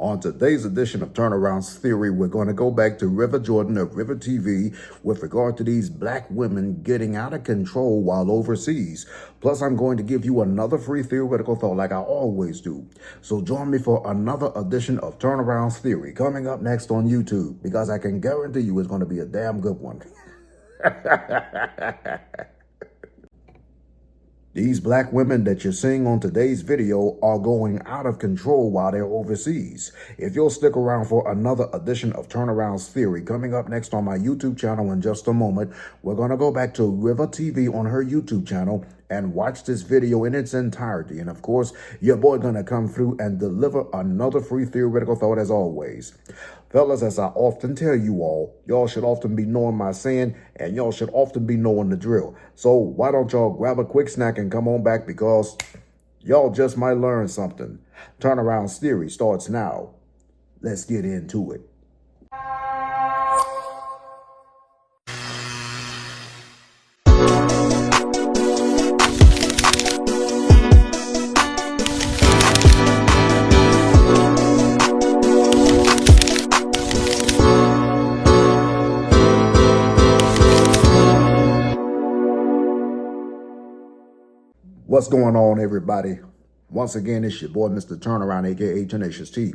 On today's edition of Turneround's Theory, we're going to go back to Rivah Jordan of Rivah TV with regard to these black women getting out of control while overseas. Plus, I'm going to give you another free theoretical thought like I always do. So join me for another edition of Turneround's Theory coming up next on YouTube, because I can guarantee you it's going to be a damn good one. These black women that you're seeing on today's video are going out of control while they're overseas. If you'll stick around for another edition of Turneround's Theory coming up next on my YouTube channel in just a moment, we're going to go back to Rivah TV on her YouTube channel and watch this video in its entirety. And of course, your boy gonna come through and deliver another free theoretical thought as always. Fellas, as I often tell you all, y'all should often be knowing my saying, and y'all should often be knowing the drill. So why don't y'all grab a quick snack and come on back, because y'all just might learn something. Turnaround's Theory starts now. Let's get into it. What's going on, everybody? Once again, it's your boy, Mr. Turnaround, aka Tenacious T.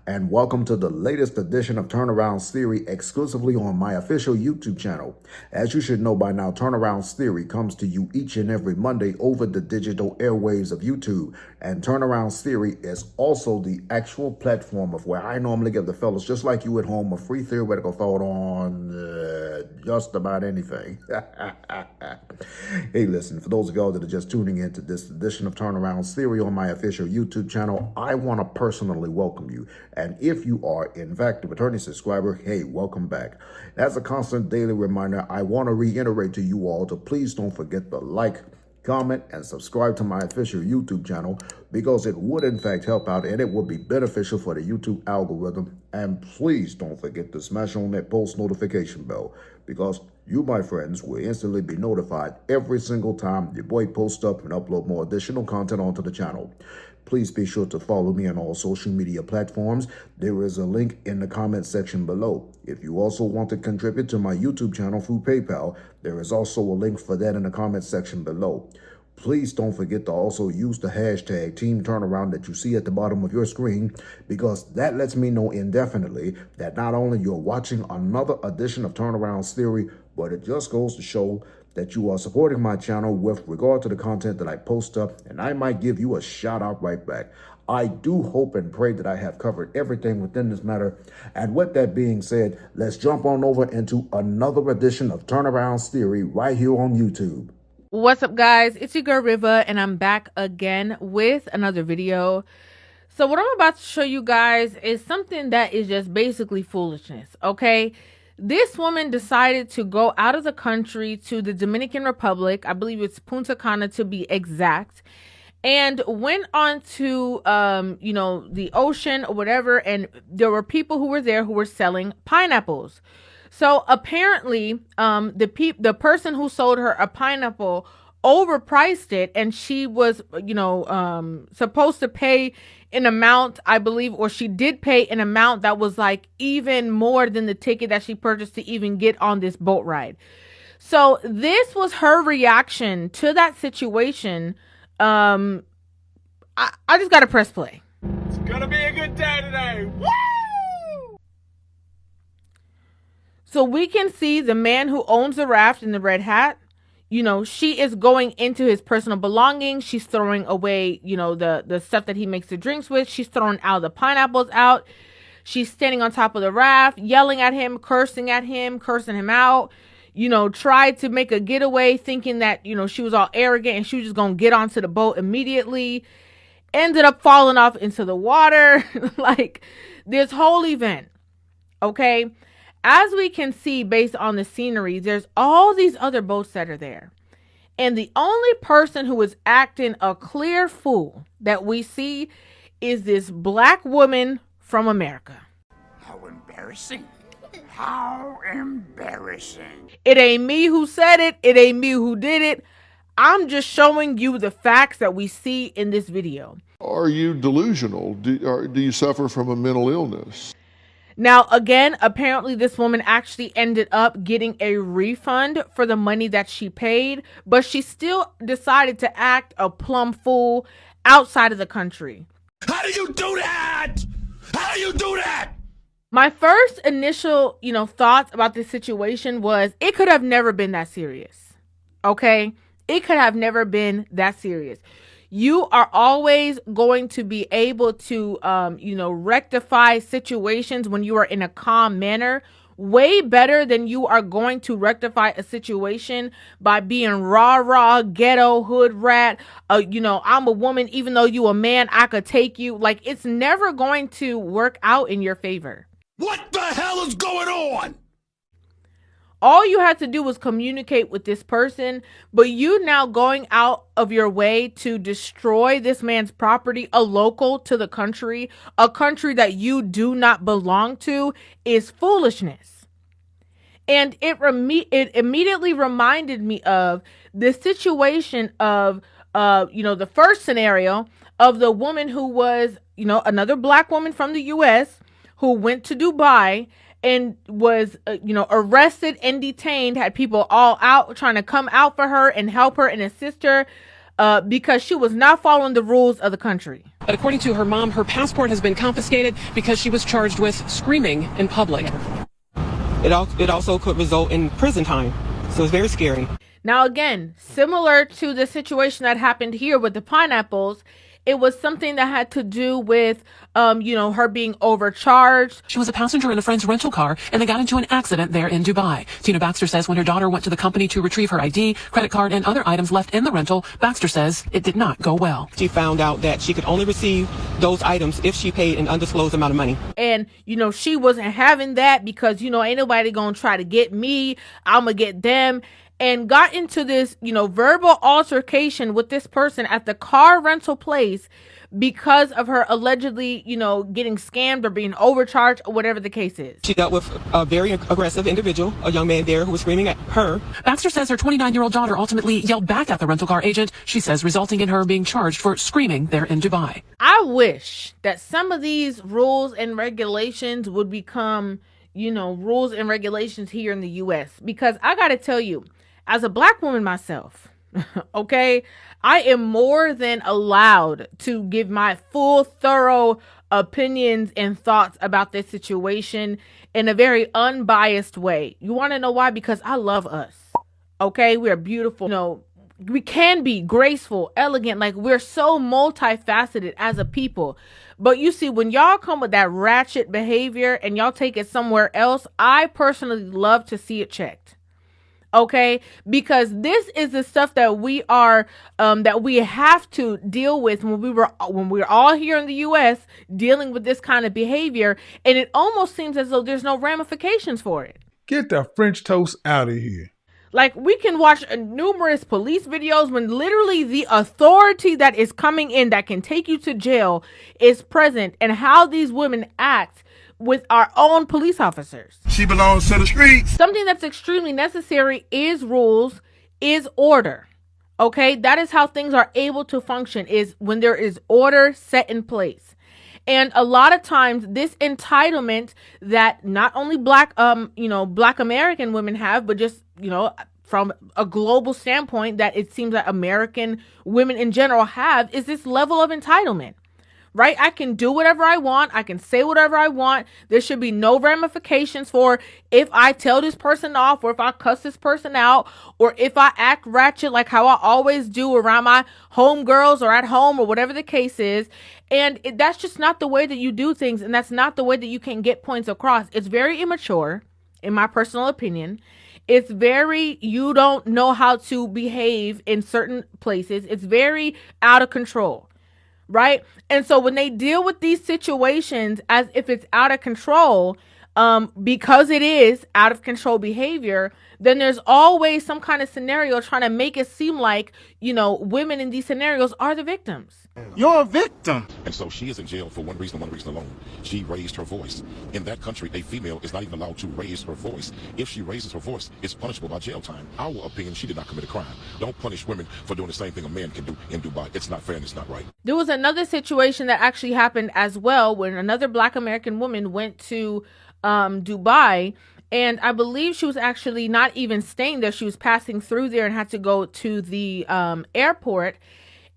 And welcome to the latest edition of Turnaround's Theory exclusively on my official YouTube channel. As you should know by now, Turnaround's Theory comes to you each and every Monday over the digital airwaves of YouTube. And Turnaround's Theory is also the actual platform of where I normally give the fellas, just like you at home, a free theoretical thought on just about anything. Hey, listen, for those of y'all that are just tuning into this edition of Turnaround's Theory on my official YouTube channel, I want to personally welcome you. And if you are, in fact, a returning subscriber, hey, welcome back. As a constant daily reminder, I want to reiterate to you all to please don't forget to like, comment, and subscribe to my official YouTube channel, because it would in fact help out and it would be beneficial for the YouTube algorithm. And please don't forget to smash on that post notification bell, because you, my friends, will instantly be notified every single time your boy posts up and upload more additional content onto the channel. Please be sure to follow me on all social media platforms. There is a link in the comment section below. If you also want to contribute to my YouTube channel through PayPal, there is also a link for that in the comment section below. Please don't forget to also use the hashtag Team Turnaround that you see at the bottom of your screen, because that lets me know indefinitely that not only you're watching another edition of Turnaround's Theory, but it just goes to show that you are supporting my channel with regard to the content that I post up, and I might give you a shout out right back. I do hope and pray that I have covered everything within this matter. And with that being said, let's jump on over into another edition of Turnaround's Theory right here on YouTube. What's up, guys? It's your girl Rivah, and I'm back again with another video. So what I'm about to show you guys is something that is just basically foolishness, okay? This woman decided to go out of the country to the Dominican Republic. I believe it's Punta Cana to be exact. And went on to, the ocean or whatever. And there were people who were there who were selling pineapples. So apparently, the person who sold her a pineapple overpriced it, and she was, supposed to pay an amount, I believe, or she did pay an amount that was like even more than the ticket that she purchased to even get on this boat ride. So this was her reaction to that situation. I just got to press play. It's gonna be a good day today. Woo! So we can see the man who owns the raft in the red hat. She is going into his personal belongings. She's throwing away, the stuff that he makes the drinks with. She's throwing out the pineapples out. She's standing on top of the raft, yelling at him, cursing him out. Tried to make a getaway thinking that, she was all arrogant and she was just going to get onto the boat immediately. Ended up falling off into the water. Like this whole event. Okay. As we can see, based on the scenery, there's all these other boats that are there. And the only person who is acting a clear fool that we see is this black woman from America. How embarrassing. How embarrassing. It ain't me who said it. It ain't me who did it. I'm just showing you the facts that we see in this video. Are you delusional? Do you suffer from a mental illness? Now, again, apparently this woman actually ended up getting a refund for the money that she paid, but she still decided to act a plumb fool outside of the country. How do you do that? How do you do that? My first initial, thoughts about this situation was it could have never been that serious. Okay? It could have never been that serious. You are always going to be able to, rectify situations when you are in a calm manner way better than you are going to rectify a situation by being rah, ghetto, hood rat. I'm a woman, even though you a man, I could take you. Like, it's never going to work out in your favor. What the hell is going on? All you had to do was communicate with this person, but you now going out of your way to destroy this man's property, a local to the country, a country that you do not belong to, is foolishness. And it immediately reminded me of the situation of, the first scenario of the woman who was, another black woman from the U.S. who went to Dubai and was, arrested and detained, had people all out trying to come out for her and help her and assist her because she was not following the rules of the country. But according to her mom, her passport has been confiscated because she was charged with screaming in public. It also could result in prison time. So it's very scary. Now, again, similar to the situation that happened here with the pineapples, it was something that had to do with, her being overcharged. She was a passenger in a friend's rental car, and they got into an accident there in Dubai. Tina Baxter says when her daughter went to the company to retrieve her ID, credit card, and other items left in the rental, Baxter says it did not go well. She found out that she could only receive those items if she paid an undisclosed amount of money. And, she wasn't having that because, ain't nobody gonna try to get me. I'm gonna get them. And got into this, verbal altercation with this person at the car rental place because of her allegedly, getting scammed or being overcharged or whatever the case is. She dealt with a very aggressive individual, a young man there who was screaming at her. Baxter says her 29-year-old daughter ultimately yelled back at the rental car agent, she says, resulting in her being charged for screaming there in Dubai. I wish that some of these rules and regulations would become, rules and regulations here in the U.S. Because I got to tell you, as a black woman myself, okay, I am more than allowed to give my full, thorough opinions and thoughts about this situation in a very unbiased way. You want to know why? Because I love us. Okay, we are beautiful. We can be graceful, elegant. Like, we're so multifaceted as a people. But you see, when y'all come with that ratchet behavior and y'all take it somewhere else, I personally love to see it checked. Okay, because this is the stuff that we are that we have to deal with when we're all here in the U.S. dealing with this kind of behavior, and it almost seems as though there's no ramifications for it. Get the French toast out of here. Like, we can watch numerous police videos when literally the authority that is coming in that can take you to jail is present, and how these women act with our own police officers. She belongs to the streets. Something that's extremely necessary is rules, is order. Okay, that is how things are able to function, is when there is order set in place. And a lot of times this entitlement that not only black American women have, but just, from a global standpoint that it seems that American women in general have, is this level of entitlement. Right? I can do whatever I want. I can say whatever I want. There should be no ramifications for if I tell this person off, or if I cuss this person out, or if I act ratchet like how I always do around my homegirls or at home or whatever the case is. And that's just not the way that you do things. And that's not the way that you can get points across. It's very immature, in my personal opinion. It's you don't know how to behave in certain places. It's very out of control. Right? And so when they deal with these situations as if it's out of control, because it is out of control behavior, then there's always some kind of scenario trying to make it seem like, women in these scenarios are the victims. You're a victim. And so she is in jail for one reason alone. She raised her voice. In that country, a female is not even allowed to raise her voice. If she raises her voice, it's punishable by jail time. Our opinion, she did not commit a crime. Don't punish women for doing the same thing a man can do in Dubai. It's not fair and it's not right. There was another situation that actually happened as well when another Black American woman went to Dubai, and I believe she was actually not even staying there. She was passing through there and had to go to the airport,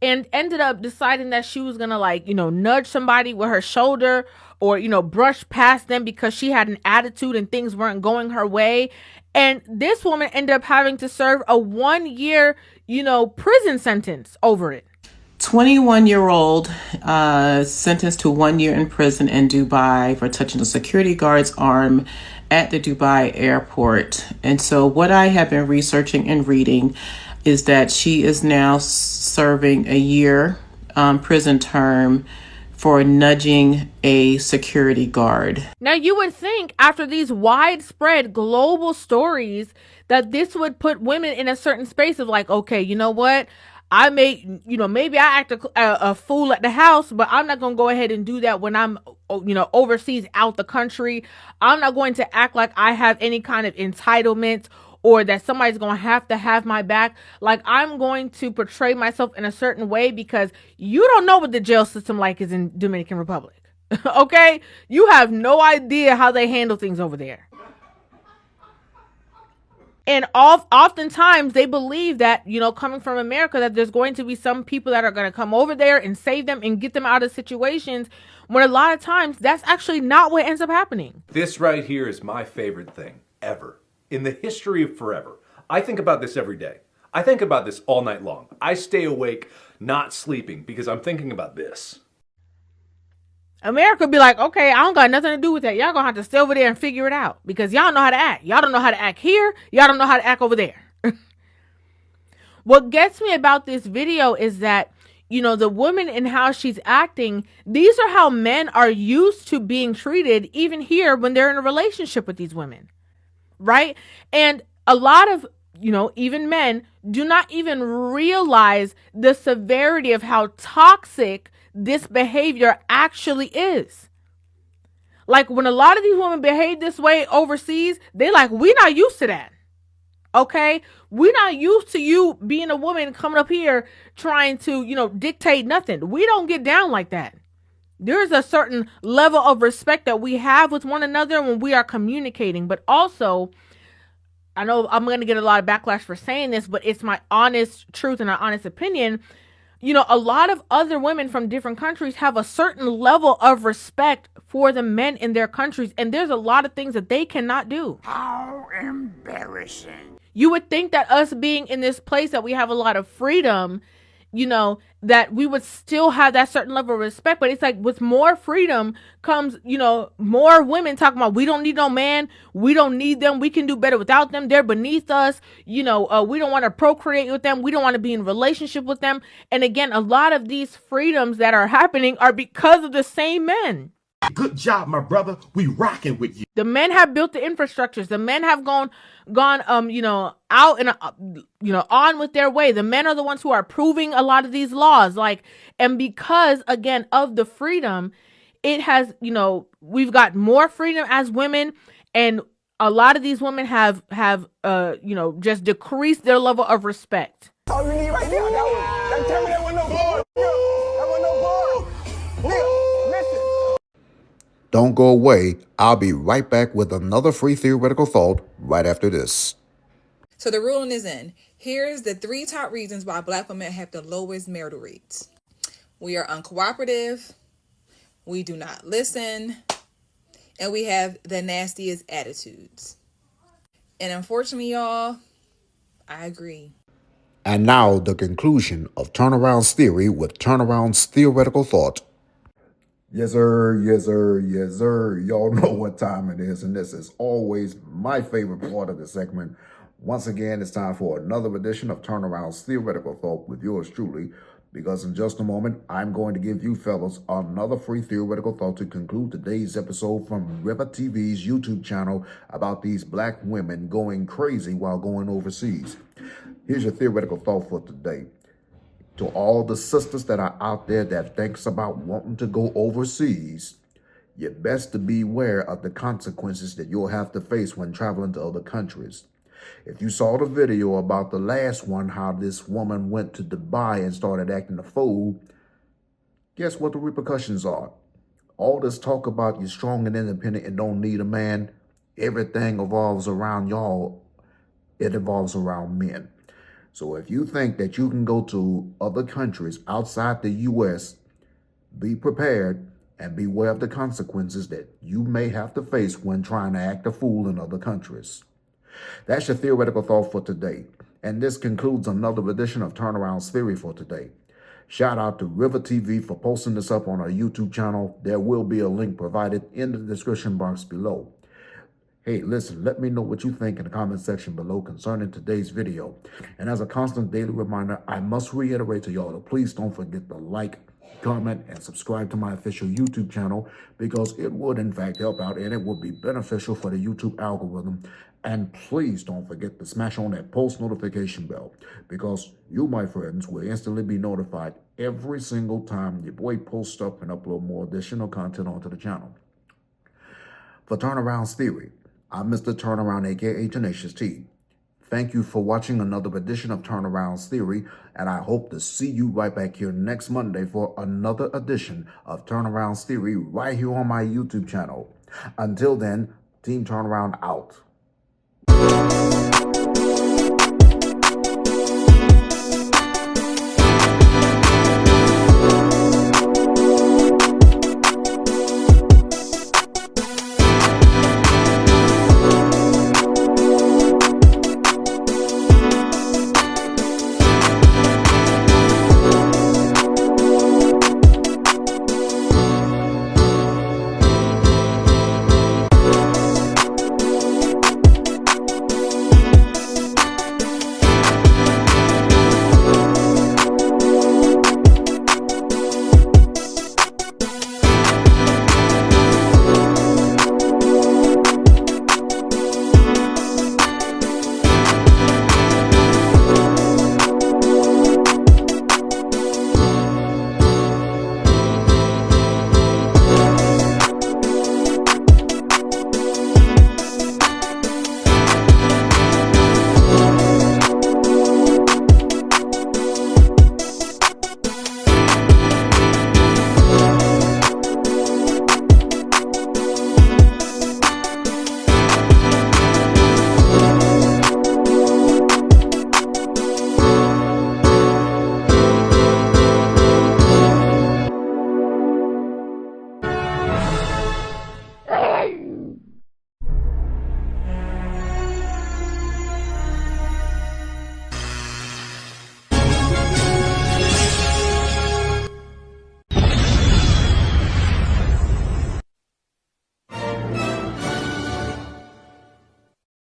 and ended up deciding that she was gonna nudge somebody with her shoulder or brush past them because she had an attitude and things weren't going her way. And this woman ended up having to serve a 1-year prison sentence over it. 21-year-old sentenced to 1 year in prison in Dubai for touching a security guard's arm at the Dubai airport. And so what I have been researching and reading is that she is now serving a year prison term for nudging a security guard. Now, you would think after these widespread global stories that this would put women in a certain space of like, okay, you know what? I may, maybe I act a fool at the house, but I'm not going to go ahead and do that when I'm, overseas out the country. I'm not going to act like I have any kind of entitlement or that somebody's going to have my back. Like, I'm going to portray myself in a certain way because you don't know what the jail system like is in Dominican Republic. Okay? You have no idea how they handle things over there. And oftentimes they believe that, coming from America, that there's going to be some people that are going to come over there and save them and get them out of situations, when a lot of times that's actually not what ends up happening. This right here is my favorite thing ever in the history of forever. I think about this every day. I think about this all night long. I stay awake, not sleeping, because I'm thinking about this. America be like, okay, I don't got nothing to do with that. Y'all gonna have to stay over there and figure it out because y'all know how to act. Y'all don't know how to act here. Y'all don't know how to act over there. What gets me about this video is that, the woman and how she's acting, these are how men are used to being treated even here when they're in a relationship with these women. Right? And a lot of, even men do not even realize the severity of how toxic this behavior actually is. Like, when a lot of these women behave this way overseas, they like, we're not used to that. Okay? We're not used to you being a woman coming up here trying to, dictate nothing. We don't get down like that. There's a certain level of respect that we have with one another when we are communicating. But also, I know I'm going to get a lot of backlash for saying this, but it's my honest truth and an honest opinion. A lot of other women from different countries have a certain level of respect for the men in their countries. And there's a lot of things that they cannot do. How embarrassing. You would think that us being in this place that we have a lot of freedom, that we would still have that certain level of respect. But it's like with more freedom comes, more women talking about, we don't need no man. We don't need them. We can do better without them. They're beneath us. We don't want to procreate with them. We don't want to be in relationship with them. And again, a lot of these freedoms that are happening are because of the same men. Good job, my brother. We rocking with you. The men have built the infrastructures. The men have gone, out and, on with their way. The men are the ones who are approving a lot of these laws. And because, again, of the freedom, it has, we've got more freedom as women. And a lot of these women have just decreased their level of respect. All you need right there, that tell me that was no bar. That was no bar. Nigga, listen. Don't go away. I'll be right back with another free theoretical thought right after this. So the ruling is in. Here's the 3 top reasons why Black women have the lowest marital rates. We are uncooperative, we do not listen, and we have the nastiest attitudes. And unfortunately, y'all, I agree. And now the conclusion of Turnaround's theory with Turnaround's theoretical thought. Yes, sir. Yes, sir. Yes, sir. Y'all know what time it is, and this is always my favorite part of the segment. Once again, it's time for another edition of Turnaround's theoretical thought with yours truly, Because in just a moment, I'm going to give you fellas another free theoretical thought to conclude today's episode from Rivah TV's YouTube channel about these black women going crazy while going overseas. Here's your theoretical thought for today. To all the sisters that are out there that thinks about wanting to go overseas, you're best to beware of the consequences that you'll have to face when traveling to other countries. If you saw the video about the last one, how this woman went to Dubai and started acting a fool, guess what the repercussions are? All this talk about you're strong and independent and don't need a man, everything evolves around y'all. It evolves around men. So if you think that you can go to other countries outside the U.S., be prepared and beware of the consequences that you may have to face when trying to act a fool in other countries. That's your theoretical thought for today. And this concludes another edition of Turnaround's Theory for today. Shout out to Rivah TV for posting this up on our YouTube channel. There will be a link provided in the description box below. Hey, listen, let me know what you think in the comment section below concerning today's video. And as a constant daily reminder, I must reiterate to y'all to please don't forget to like, comment, and subscribe to my official YouTube channel, because it would in fact help out and it would be beneficial for the YouTube algorithm. And please don't forget to smash on that post notification bell, because you, my friends, will instantly be notified every single time your boy posts up and upload more additional content onto the channel. For Turnaround's Theory, I'm Mr. Turnaround, aka Tenacious T. Thank you for watching another edition of Turnaround's Theory, and I hope to see you right back here next Monday for another edition of Turnaround's Theory right here on my YouTube channel. Until then, Team Turnaround out.